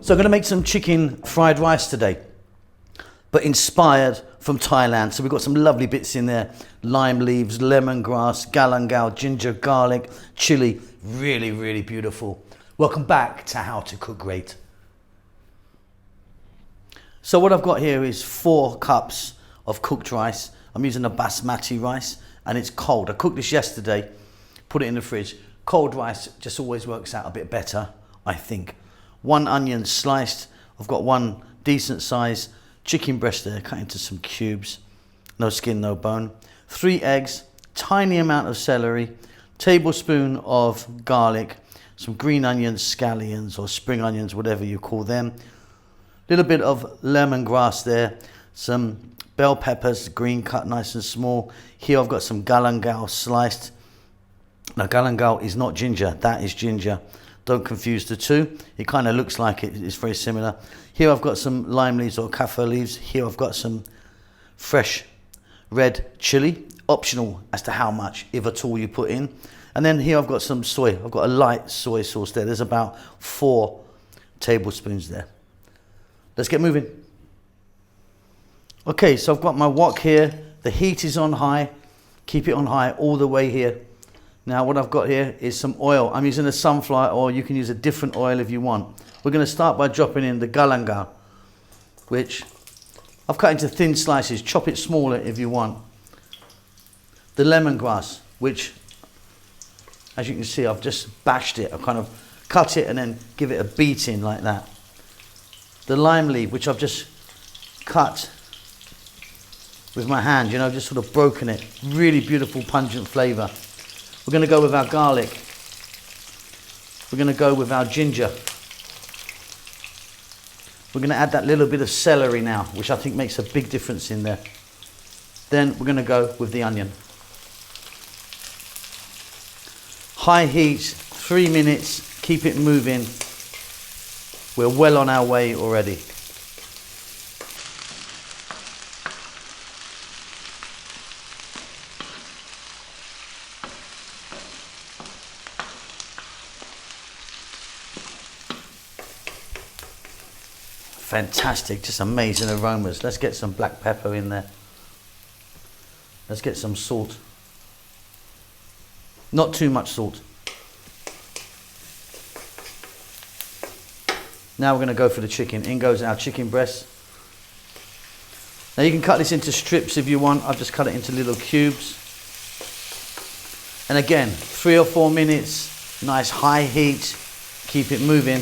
So I'm going to make some chicken fried rice today, but inspired from Thailand. So we've got some lovely bits in there. Lime leaves, lemongrass, galangal, ginger, garlic, chili. Really, really beautiful. Welcome back to How to Cook Great. So what I've got here is 4 cups of cooked rice. I'm using a basmati rice and it's cold. I cooked this yesterday, put it in the fridge. Cold rice just always works out a bit better, I think. 1 onion sliced. I've got 1 decent size chicken breast there, cut into some cubes. No skin, no bone. 3 eggs, tiny amount of celery, tablespoon of garlic, some green onions, scallions or spring onions, whatever you call them. Little bit of lemongrass there, some bell peppers, green cut nice and small. Here I've got some galangal sliced. Now galangal is not ginger, that is ginger. Don't confuse the two. It kind of looks like it. It's very similar. Here I've got some lime leaves or kaffir leaves. Here I've got some fresh red chili. Optional as to how much, if at all, you put in. And then here I've got some soy. I've got a light soy sauce there. There's about 4 tablespoons there. Let's get moving. Okay, so I've got my wok here. The heat is on high. Keep it on high all the way here. Now what I've got here is some oil. I'm using a sunflower oil. You can use a different oil if you want. We're going to start by dropping in the galangal, which I've cut into thin slices. Chop it smaller if you want. The lemongrass, which, as you can see, I've just bashed it. I've kind of cut it and then give it a beating like that. The lime leaf, which I've just cut with my hand, you know, just sort of broken it. Really beautiful, pungent flavour. We're going to go with our garlic. We're going to go with our ginger. We're going to add that little bit of celery now, which I think makes a big difference in there. Then we're going to go with the onion. High heat, 3 minutes, keep it moving. We're well on our way already. Fantastic, just amazing aromas. Let's get some black pepper in there. Let's get some salt. Not too much salt. Now we're going to go for the chicken. In goes our chicken breast. Now you can cut this into strips if you want. I've just cut it into little cubes. And again, 3 or 4 minutes, nice high heat. Keep it moving.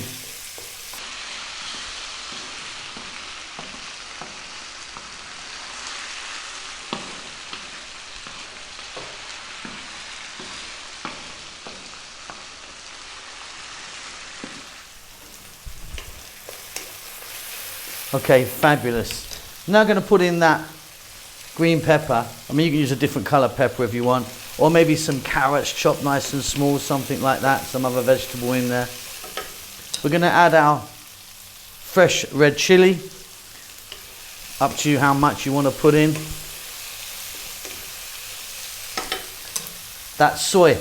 Okay, fabulous. Now I'm going to put in that green pepper. I mean, you can use a different colour pepper if you want, or maybe some carrots chopped nice and small, something like that, some other vegetable in there. We're going to add our fresh red chili. Up to you how much you want to put in. That soy.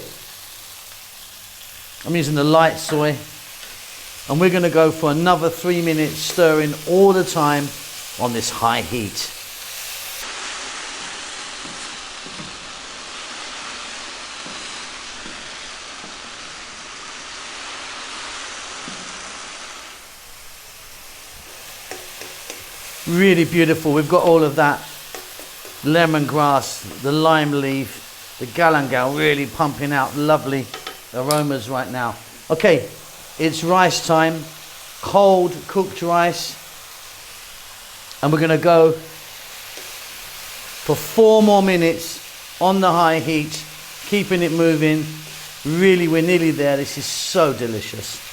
I'm using the light soy. And we're going to go for another 3 minutes, stirring all the time on this high heat. Really beautiful. We've got all of that lemongrass, the lime leaf, the galangal really pumping out lovely aromas right now. Okay. It's rice time, cold cooked rice, and we're going to go for 4 more minutes on the high heat, keeping it moving. Really, we're nearly there. This is so delicious.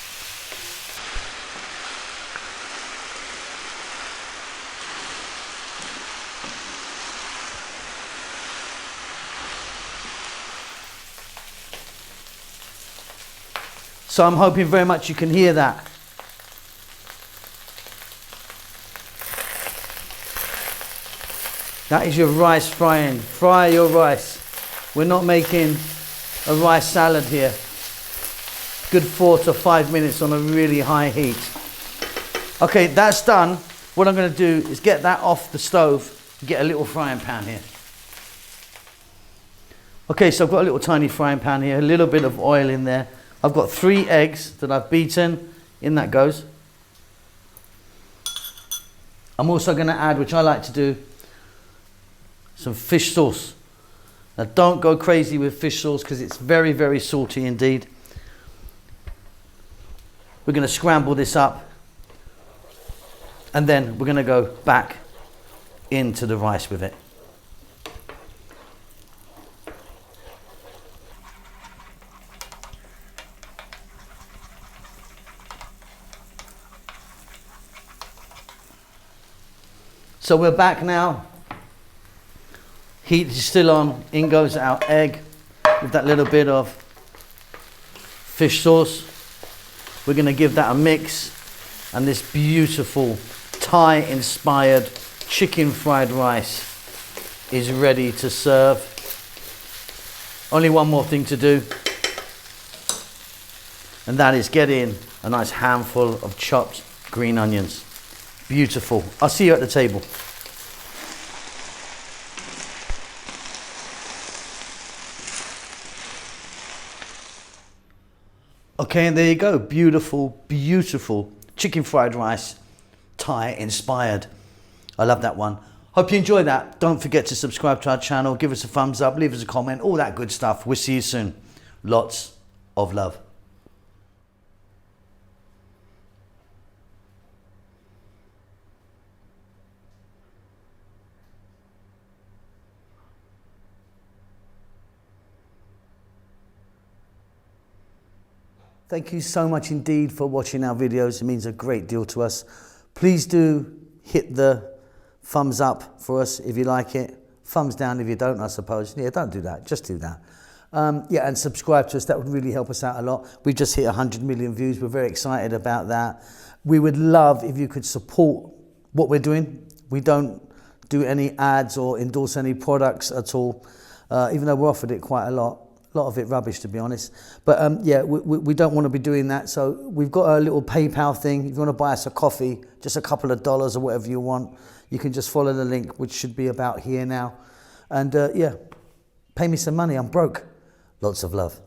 So I'm hoping very much you can hear that. That is your rice frying. Fry your rice. We're not making a rice salad here. Good 4 to 5 minutes on a really high heat. Okay, that's done. What I'm going to do is get that off the stove and get a little frying pan here. Okay, so I've got a little tiny frying pan here, a little bit of oil in there. I've got 3 eggs that I've beaten. In that goes. I'm also going to add, which I like to do, some fish sauce. Now don't go crazy with fish sauce because it's very, very salty indeed. We're going to scramble this up and then we're going to go back into the rice with it. So we're back now. Heat is still on. In goes our egg with that little bit of fish sauce. We're going to give that a mix, and this beautiful Thai inspired chicken fried rice is ready to serve. Only one more thing to do, and that is get in a nice handful of chopped green onions. Beautiful. I'll see you at the table. Okay, and there you go. Beautiful, beautiful chicken fried rice, Thai inspired. I love that one. Hope you enjoy that. Don't forget to subscribe to our channel, give us a thumbs up, leave us a comment, all that good stuff. We'll see you soon. Lots of love. Thank you so much indeed for watching our videos. It means a great deal to us. Please do hit the thumbs up for us if you like it. Thumbs down if you don't, I suppose. Yeah, don't do that. Just do that. Yeah, and subscribe to us. That would really help us out a lot. We've just hit 100 million views. We're very excited about that. We would love if you could support what we're doing. We don't do any ads or endorse any products at all, even though we're offered it quite a lot. A lot of it rubbish, to be honest, but yeah, we don't want to be doing that. So we've got a little PayPal thing. If you want to buy us a coffee, just a couple of dollars or whatever you want, you can just follow the link, which should be about here now, and yeah, pay me some money. I'm broke. Lots of love.